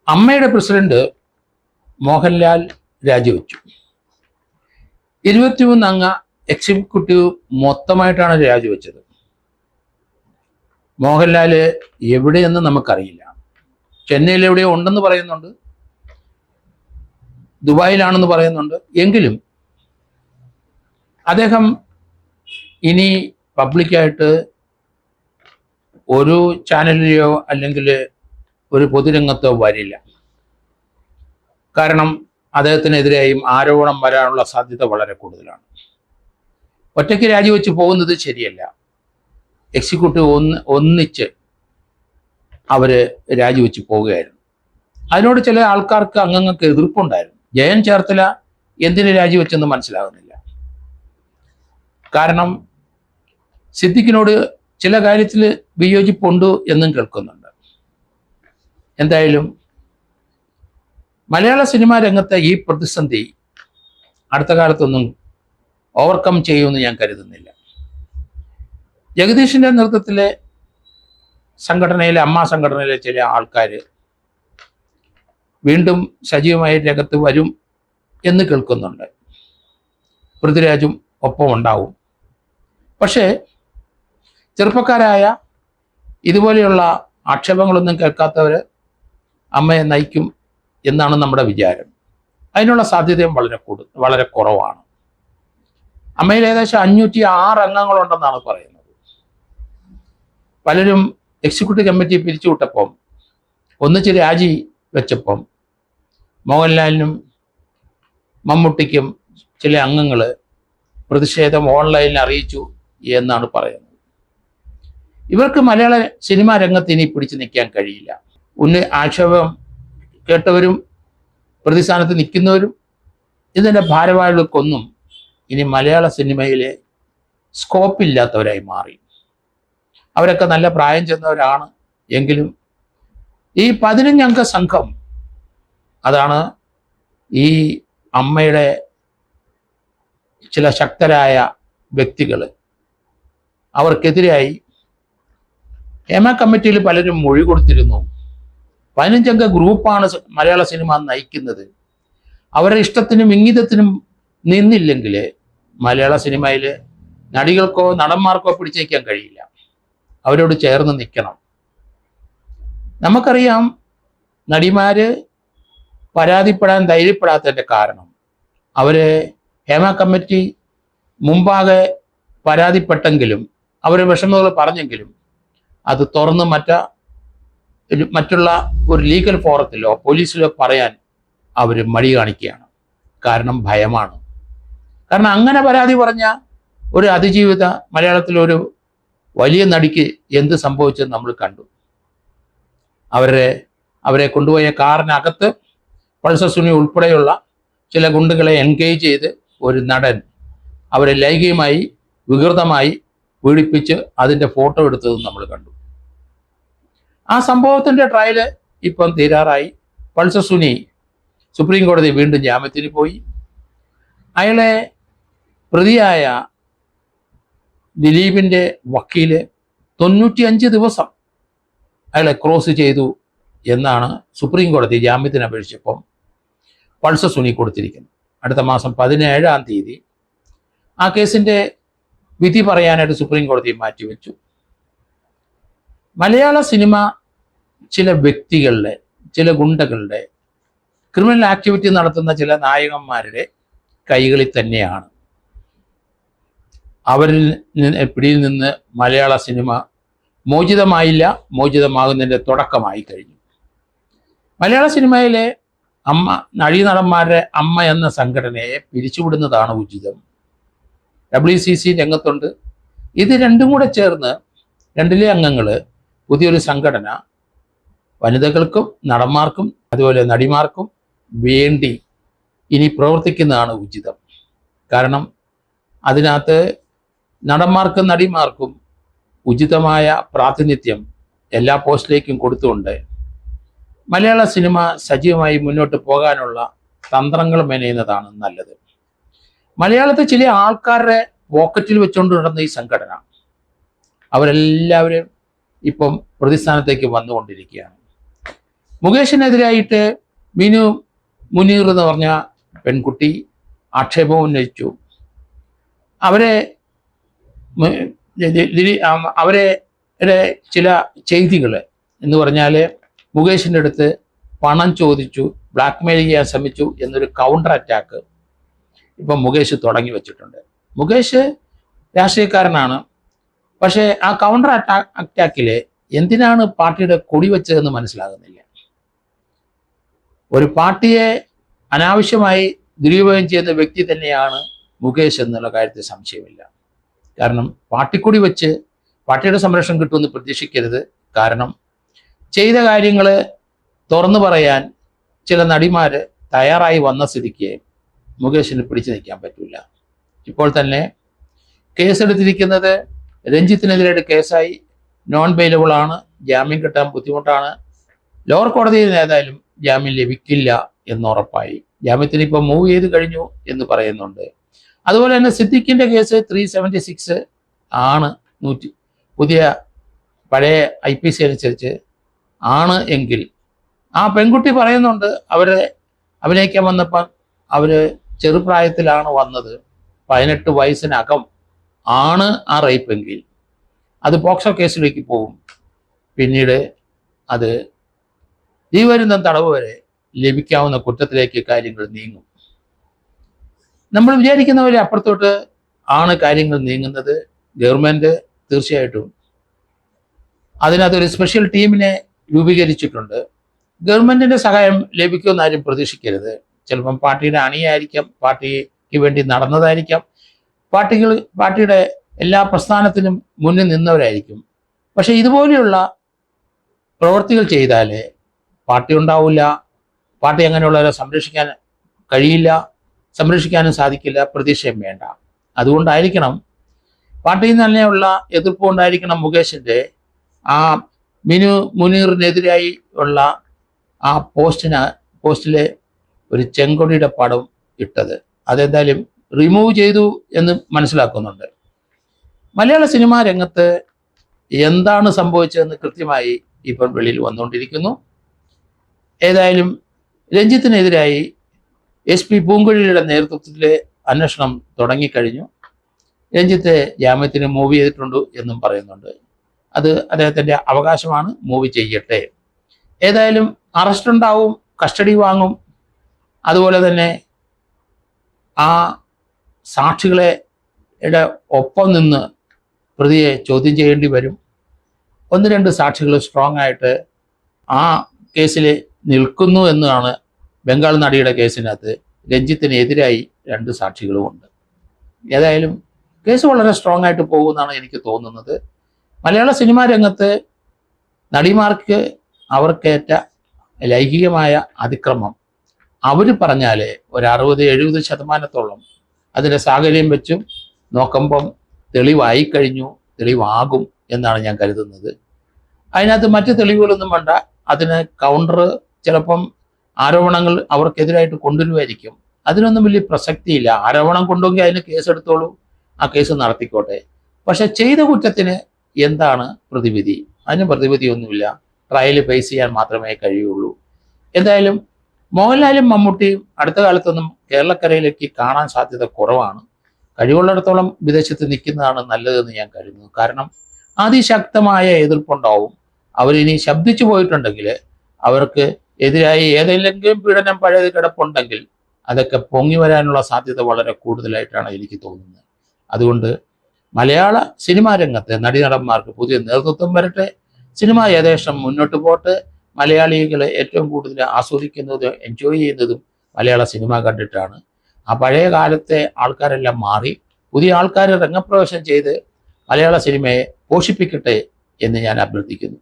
അമ്മയുടെ പ്രസിഡന്റ് മോഹൻലാൽ രാജിവെച്ചു. 23 അംഗ എക്സിക്യൂട്ടീവ് മൊത്തമായിട്ടാണ് രാജിവെച്ചത്. മോഹൻലാൽ എവിടെയെന്ന് നമുക്കറിയില്ല. ചെന്നൈയിൽ എവിടെയോ ഉണ്ടെന്ന് പറയുന്നുണ്ട്, ദുബായിലാണെന്ന് പറയുന്നുണ്ട്. എങ്കിലും അദ്ദേഹം ഇനി പബ്ലിക്കായിട്ട് ഒരു ചാനലിലെയോ അല്ലെങ്കിൽ ഒരു പൊതുരംഗത്തോ വരില്ല. കാരണം അദ്ദേഹത്തിനെതിരെയും ആരോപണം വരാനുള്ള സാധ്യത വളരെ കൂടുതലാണ്. ഒറ്റയ്ക്ക് രാജിവെച്ച് പോകുന്നത് ശരിയല്ല. എക്സിക്യൂട്ടീവ് ഒന്നിച്ച് അവര് രാജിവെച്ച് പോവുകയായിരുന്നു. അതിനോട് ചില ആൾക്കാർക്ക്, അംഗങ്ങൾക്ക് എതിർപ്പുണ്ടായിരുന്നു. ജയൻ ചേർത്തല എന്തിന് രാജിവെച്ചെന്ന് മനസ്സിലാകുന്നില്ല. കാരണം സിദ്ദിഖിനോട് ചില കാര്യത്തിൽ വിയോജിപ്പുണ്ട് എന്നും കേൾക്കുന്നുണ്ട്. എന്തായാലും മലയാള സിനിമാ രംഗത്തെ ഈ പ്രതിസന്ധി അടുത്ത കാലത്തൊന്നും ഓവർകം ചെയ്യുമെന്ന് ഞാൻ കരുതുന്നില്ല. ജഗദീഷിന്റെ നേതൃത്വത്തിലെ സംഘടനയിലെ, അമ്മ സംഘടനയിലെ ചില ആൾക്കാർ വീണ്ടും സജീവമായ രംഗത്ത് വരും എന്ന് കേൾക്കുന്നുണ്ട്. പൃഥ്വിരാജും ഒപ്പം ഉണ്ടാവും. പക്ഷേ ചെറുപ്പക്കാരായ ഇതുപോലെയുള്ള ആക്ഷേപങ്ങളൊന്നും കേൾക്കാത്തവർ അമ്മയെ നയിക്കും എന്നാണ് നമ്മുടെ വിചാരം. അതിനുള്ള സാധ്യതയും വളരെ കുറവാണ്. അമ്മയിൽ ഏകദേശം 506 അംഗങ്ങളുണ്ടെന്നാണ് പറയുന്നത്. പലരും എക്സിക്യൂട്ടീവ് കമ്മിറ്റി പിരിച്ചുവിട്ടപ്പം, ഒന്നിച്ച് രാജി വെച്ചപ്പം മോഹൻലാലിനും മമ്മൂട്ടിക്കും ചില അംഗങ്ങൾ പ്രതിഷേധം ഓൺലൈനിൽ അറിയിച്ചു എന്നാണ് പറയുന്നത്. ഇവർക്ക് മലയാള സിനിമാ രംഗത്ത് ഇനി പിടിച്ചു നിൽക്കാൻ കഴിയില്ല. ആക്ഷേപം കേട്ടവരും പ്രതിസ്ഥാനത്ത് നിൽക്കുന്നവരും ഇതിൻ്റെ ഭാരവാഹികൾക്കൊന്നും ഇനി മലയാള സിനിമയിലെ സ്കോപ്പില്ലാത്തവരായി മാറി. അവരൊക്കെ നല്ല പ്രായം ചെന്നവരാണ്. എങ്കിലും ഈ 15 അംഗ സംഘം, അതാണ് ഈ അമ്മയുടെ ചില ശക്തരായ വ്യക്തികൾ, അവർക്കെതിരായി ഹേമ കമ്മിറ്റിയിൽ പലരും മൊഴി കൊടുത്തിരുന്നു. 15 അംഗ ഗ്രൂപ്പാണ് മലയാള സിനിമ നയിക്കുന്നത്. അവരുടെ ഇഷ്ടത്തിനും ഇംഗിതത്തിനും നിന്നില്ലെങ്കിൽ മലയാള സിനിമയിൽ നടികൾക്കോ നടന്മാർക്കോ പിടിച്ചേക്കാൻ കഴിയില്ല. അവരോട് ചേർന്ന് നിൽക്കണം. നമുക്കറിയാം, നടിമാര് പരാതിപ്പെടാൻ ധൈര്യപ്പെടാത്തതിൻ്റെ കാരണം അവര് ഹേമ കമ്മിറ്റി മുമ്പാകെ പരാതിപ്പെട്ടെങ്കിലും, അവർ വിഷമങ്ങൾ പറഞ്ഞെങ്കിലും അത് തുറന്ന് മറ്റുള്ള ഒരു ലീഗൽ ഫോറത്തിലോ പോലീസിലോ പറയാൻ അവർ മടി കാണിക്കുകയാണ്. കാരണം ഭയമാണ്. കാരണം അങ്ങനെ പരാതി പറഞ്ഞ ഒരു അതിജീവിത മലയാളത്തിലൊരു വലിയ നടിക്ക് എന്ത് സംഭവിച്ചെന്ന് നമ്മൾ കണ്ടു. അവരെ കൊണ്ടുപോയ കാറിനകത്ത് പൾസർ സുനി ഉൾപ്പെടെയുള്ള ചില ഗുണ്ടുകളെ എൻഗേജ് ചെയ്ത് ഒരു നടൻ അവരെ ലൈംഗികമായി വികൃതമായി പീഡിപ്പിച്ച് അതിൻ്റെ ഫോട്ടോ എടുത്തതും നമ്മൾ കണ്ടു. ആ സംഭവത്തിൻ്റെ ട്രയല് ഇപ്പം തീരാറായി. പൾസർ സുനി സുപ്രീം കോടതി വീണ്ടും ജാമ്യത്തിന് പോയി. അയാളെ പ്രതിയായ ദിലീപിൻ്റെ വക്കീല് 95 ദിവസം അയാളെ ക്രോസ് ചെയ്തു എന്നാണ് സുപ്രീം കോടതി ജാമ്യത്തിന് അപേക്ഷിച്ചപ്പം പൾസർ സുനി കൊടുത്തിരിക്കുന്നത്. അടുത്ത മാസം 17-ാം തീയതി ആ കേസിൻ്റെ വിധി പറയാനായിട്ട് സുപ്രീം കോടതി മാറ്റിവെച്ചു. മലയാള സിനിമ ചില വ്യക്തികളുടെ, ചില ഗുണ്ടകളുടെ, ക്രിമിനൽ ആക്ടിവിറ്റി നടത്തുന്ന ചില നായകന്മാരുടെ കൈകളിൽ തന്നെയാണ്. അവരിൽ പിടിയിൽ നിന്ന് മലയാള സിനിമ മോചിതമായില്ല, മോചിതമാകുന്നതിൻ്റെ തുടക്കമായി കഴിഞ്ഞു. മലയാള സിനിമയിലെ നടീനടന്മാരുടെ അമ്മ എന്ന സംഘടനയെ പിരിച്ചുവിടുന്നതാണ് ഉചിതം. WCC രംഗത്തുണ്ട്. ഇത് രണ്ടും കൂടെ ചേർന്ന്, രണ്ടിലെ അംഗങ്ങൾ പുതിയൊരു സംഘടന വനിതകൾക്കും നടന്മാർക്കും അതുപോലെ നടിമാർക്കും വേണ്ടി ഇനി പ്രവർത്തിക്കുന്നതാണ് ഉചിതം. കാരണം അതിനകത്ത് നടന്മാർക്കും നടിമാർക്കും ഉചിതമായ പ്രാതിനിധ്യം എല്ലാ പോസ്റ്റിലേക്കും കൊടുത്തുകൊണ്ട് മലയാള സിനിമ സജീവമായി മുന്നോട്ട് പോകാനുള്ള തന്ത്രങ്ങൾ മെനയുന്നതാണ് നല്ലത്. മലയാളത്തിൽ ചില ആൾക്കാരുടെ പോക്കറ്റിൽ വെച്ചുകൊണ്ട് നടന്ന ഈ സംഘടന അവരെല്ലാവരും ഇപ്പം പ്രതിസ്ഥാനത്തേക്ക് വന്നുകൊണ്ടിരിക്കുകയാണ്. മുകേഷിനെതിരായിട്ട് മിനു മുനീർ എന്ന് പറഞ്ഞ പെൺകുട്ടി ആക്ഷേപം ഉന്നയിച്ചു. അവരെ അവരെ ചില ചെയ്തികൾ എന്ന് പറഞ്ഞാൽ മുകേഷിൻ്റെ അടുത്ത് പണം ചോദിച്ചു, ബ്ലാക്ക് മെയിൽ ചെയ്യാൻ ശ്രമിച്ചു എന്നൊരു കൗണ്ടർ അറ്റാക്ക് ഇപ്പം മുകേഷ് തുടങ്ങി വെച്ചിട്ടുണ്ട്. മുകേഷ് രാഷ്ട്രീയക്കാരനാണ്. പക്ഷേ ആ കൗണ്ടർ അറ്റാക്കിൽ എന്തിനാണ് പാർട്ടിയുടെ കൊടി വെച്ചതെന്ന് മനസ്സിലാകുന്നില്ല. ഒരു പാർട്ടിയെ അനാവശ്യമായി ദുരുപയോഗം ചെയ്യുന്ന വ്യക്തി തന്നെയാണ് മുകേഷ് എന്നുള്ള കാര്യത്തിൽ സംശയമില്ല. കാരണം പാർട്ടിക്കൊടി വെച്ച് പാർട്ടിയുടെ സംരക്ഷണം കിട്ടുമെന്ന് പ്രതീക്ഷിക്കരുത്. കാരണം ചെയ്ത കാര്യങ്ങൾ തുറന്നു പറയാൻ ചില നടിമാർ തയ്യാറായി വന്ന സ്ഥിതിക്ക് മുകേഷിന് പിടിച്ചു നിൽക്കാൻ പറ്റില്ല. ഇപ്പോൾ തന്നെ കേസെടുത്തിരിക്കുന്നത് രഞ്ജിത്തിനെതിരായിട്ട് കേസായി, നോൺ ബെയിലബിൾ ആണ്, ജാമ്യം കിട്ടാൻ ബുദ്ധിമുട്ടാണ്. ലോവർ കോടതിയിൽ ഏതായാലും ജാമ്യം ലഭിക്കില്ല എന്നുറപ്പായി. ജാമ്യത്തിന് ഇപ്പോൾ മൂവ് ചെയ്ത് കഴിഞ്ഞു എന്ന് പറയുന്നുണ്ട്. അതുപോലെ തന്നെ സിദ്ദിഖിൻ്റെ കേസ് 376 ആണ്, പുതിയ പഴയ IPC അനുസരിച്ച് ആണ് എങ്കിൽ ആ പെൺകുട്ടി പറയുന്നുണ്ട് അവരെ അഭിനയിക്കാൻ വന്നപ്പോൾ അവർ ചെറുപ്രായത്തിലാണ് വന്നത്, 18 വയസ്സിനകം ആണ് ആ റേപ്പെങ്കിൽ അത് പോക്സോ കേസിലേക്ക് പോകും. പിന്നീട് അത് ജീവപര്യന്തം തടവ് വരെ ലഭിക്കാവുന്ന കുറ്റത്തിലേക്ക് കാര്യങ്ങൾ നീങ്ങും. നമ്മൾ വിചാരിക്കുന്ന പോലെ അപ്പുറത്തോട്ട് ആണ് കാര്യങ്ങൾ നീങ്ങുന്നത്. ഗവൺമെൻറ് തീർച്ചയായിട്ടും അതിനകത്തൊരു സ്പെഷ്യൽ ടീമിനെ രൂപീകരിച്ചിട്ടുണ്ട്. ഗവൺമെൻറ്റിൻ്റെ സഹായം ലഭിക്കുമെന്ന് ആരും പ്രതീക്ഷിക്കരുത്. ചിലപ്പം പാർട്ടിയുടെ അണിയായിരിക്കാം, പാർട്ടിക്ക് വേണ്ടി നടന്നതായിരിക്കാം, പാർട്ടിയുടെ എല്ലാ പ്രസ്ഥാനത്തിനും മുന്നിൽ നിന്നവരായിരിക്കും. പക്ഷെ ഇതുപോലെയുള്ള പ്രവൃത്തികൾ ചെയ്താൽ പാർട്ടി ഉണ്ടാവില്ല, പാർട്ടി അങ്ങനെയുള്ളവരെ സംരക്ഷിക്കാൻ കഴിയില്ല, സംരക്ഷിക്കാനും സാധിക്കില്ല, പ്രതീക്ഷയും വേണ്ട. അതുകൊണ്ടായിരിക്കണം പാർട്ടിയിൽ തന്നെയുള്ള എതിർപ്പ് കൊണ്ടായിരിക്കണം മുകേഷിൻ്റെ ആ മിനു മുനീറിനെതിരായി ഉള്ള ആ പോസ്റ്റിലെ ഒരു ചെങ്കൊടിയുടെ പടം ഇട്ടത്. അതെന്തായാലും റിമൂവ് ചെയ്തു എന്ന് മനസ്സിലാക്കുന്നുണ്ട്. മലയാള സിനിമാ രംഗത്ത് എന്താണ് സംഭവിച്ചതെന്ന് കൃത്യമായി ഇപ്പോൾ വെളിയിൽ വന്നുകൊണ്ടിരിക്കുന്നു. ഏതായാലും രഞ്ജിത്തിനെതിരായി SP പൂങ്കുഴലിയുടെ നേതൃത്വത്തിൽ അന്വേഷണം തുടങ്ങിക്കഴിഞ്ഞു. രഞ്ജിത്ത് ജാമ്യത്തിന് മൂവ് ചെയ്തിട്ടുണ്ട് എന്നും പറയുന്നുണ്ട്. അത് അദ്ദേഹത്തിൻ്റെ അവകാശമാണ്, മൂവ് ചെയ്യട്ടെ. ഏതായാലും അറസ്റ്റ് ഉണ്ടാവും, കസ്റ്റഡി വാങ്ങും. അതുപോലെ തന്നെ ആ സാക്ഷികളെ ഒപ്പം നിന്ന് പ്രതിയെ ചോദ്യം ചെയ്യേണ്ടി വരും. 1-2 സാക്ഷികൾ സ്ട്രോങ് ആയിട്ട് ആ കേസിൽ നിൽക്കുന്നു എന്നാണ്. ബംഗാൾ നടിയുടെ കേസിനകത്ത് രഞ്ജിത്തിനെതിരായി 2 സാക്ഷികളുമുണ്ട്. ഏതായാലും കേസ് വളരെ സ്ട്രോങ് ആയിട്ട് പോകുമെന്നാണ് എനിക്ക് തോന്നുന്നത്. മലയാള സിനിമാ രംഗത്ത് നടിമാർക്ക് അവർക്കേറ്റ ലൈംഗികമായ അതിക്രമം അവർ പറഞ്ഞാൽ ഒരു 60-70% അതിൻ്റെ സാഹചര്യം വെച്ചും നോക്കുമ്പം തെളിവായി കഴിഞ്ഞു, തെളിവാകും എന്നാണ് ഞാൻ കരുതുന്നത്. അതിനകത്ത് മറ്റ് തെളിവുകളൊന്നും വേണ്ട. അതിന് കൗണ്ടർ ചിലപ്പം ആരോപണങ്ങൾ അവർക്കെതിരായിട്ട് കൊണ്ടുവരുമായിരിക്കും. അതിനൊന്നും വലിയ പ്രസക്തിയില്ല. ആരോപണം കൊണ്ടുവെങ്കിൽ അതിന് കേസെടുത്തോളൂ, ആ കേസ് നടത്തിക്കോട്ടെ. പക്ഷെ ചെയ്ത കുറ്റത്തിന് എന്താണ് പ്രതിവിധി? അതിന് പ്രതിവിധിയൊന്നുമില്ല. ട്രയൽ ഫേസ് ചെയ്യാൻ മാത്രമേ കഴിയുള്ളൂ. എന്തായാലും മോഹൻലാലും മമ്മൂട്ടിയും അടുത്ത കാലത്തൊന്നും കേരളക്കരയിലേക്ക് കാണാൻ സാധ്യത കുറവാണ്. കഴിവുള്ളിടത്തോളം വിദേശത്ത് നിൽക്കുന്നതാണ് നല്ലതെന്ന് ഞാൻ കരുതുന്നു. കാരണം അതിശക്തമായ എതിർപ്പുണ്ടാവും. അവരിനി ശബ്ദിച്ചു പോയിട്ടുണ്ടെങ്കിൽ, അവർക്ക് എതിരായി ഏതെങ്കിലും പീഡനം പഴയത് കിടപ്പുണ്ടെങ്കിൽ അതൊക്കെ പൊങ്ങി വരാനുള്ള സാധ്യത വളരെ കൂടുതലായിട്ടാണ് എനിക്ക് തോന്നുന്നത്. അതുകൊണ്ട് മലയാള സിനിമാ രംഗത്തെ നടന്മാർക്ക് പുതിയ നേതൃത്വം വരട്ടെ. സിനിമ യഥേഷ്ടം മുന്നോട്ട് പോട്ടെ. മലയാളികൾ ഏറ്റവും കൂടുതൽ ആസ്വദിക്കുന്നതും എൻജോയ് ചെയ്യുന്നതും മലയാള സിനിമ കണ്ടിട്ടാണ്. ആ പഴയ കാലത്തെ ആൾക്കാരെല്ലാം മാറി പുതിയ ആൾക്കാർ രംഗപ്രവേശനം ചെയ്ത് മലയാള സിനിമയെ പോഷിപ്പിക്കട്ടെ എന്ന് ഞാൻ അഭ്യർത്ഥിക്കുന്നു.